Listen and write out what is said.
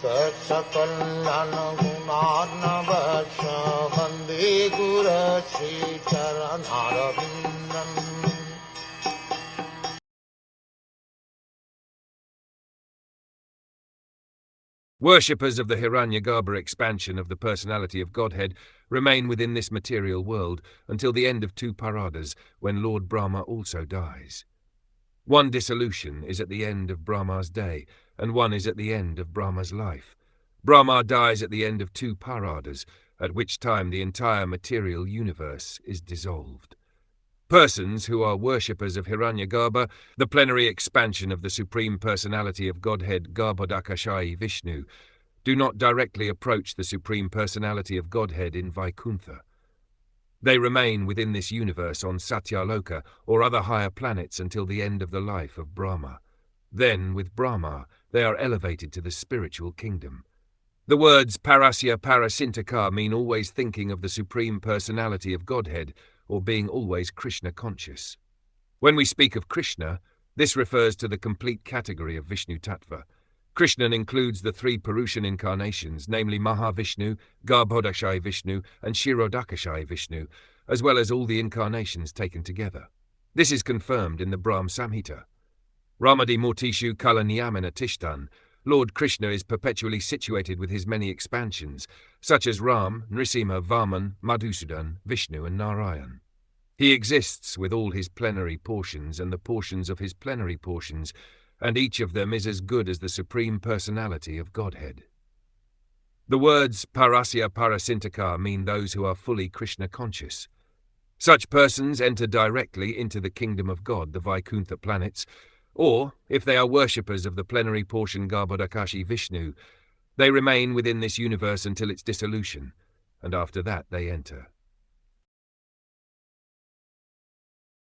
Saksakallan gunarnavasya Vande Guru Sri Charanaravindan. Worshippers of the Hiranyagarbha expansion of the personality of Godhead remain within this material world until the end of 2 paradas, when Lord Brahma also dies. One dissolution is at the end of Brahma's day, and one is at the end of Brahma's life. Brahma dies at the end of 2 paradas, at which time the entire material universe is dissolved. Persons who are worshippers of Hiranyagarbha, the plenary expansion of the Supreme Personality of Godhead Garbhodakashayi Vishnu, do not directly approach the Supreme Personality of Godhead in Vaikuntha. They remain within this universe on Satyaloka or other higher planets until the end of the life of Brahma. Then, with Brahma, they are elevated to the spiritual kingdom. The words Parasya Parasintaka mean always thinking of the Supreme Personality of Godhead, or being always Krishna-conscious. When we speak of Krishna, this refers to the complete category of Vishnu Tattva. Krishnan includes the 3 Purushan incarnations, namely Mahavishnu, Garbhodakashayi Vishnu, and Kshirodakashayi Vishnu, as well as all the incarnations taken together. This is confirmed in the Brahma Samhita. Ramadi Murtishu Kala Niyamana Tishtan. Lord Krishna is perpetually situated with his many expansions, such as Ram, Nrisimha, Vaman, Madhusudan, Vishnu and Narayan. He exists with all his plenary portions and the portions of his plenary portions, and each of them is as good as the Supreme Personality of Godhead. The words Parasya Parasintaka mean those who are fully Krishna-conscious. Such persons enter directly into the kingdom of God, the Vaikuntha planets, or, if they are worshippers of the plenary portion Garbhodakashayi Vishnu, they remain within this universe until its dissolution, and after that they enter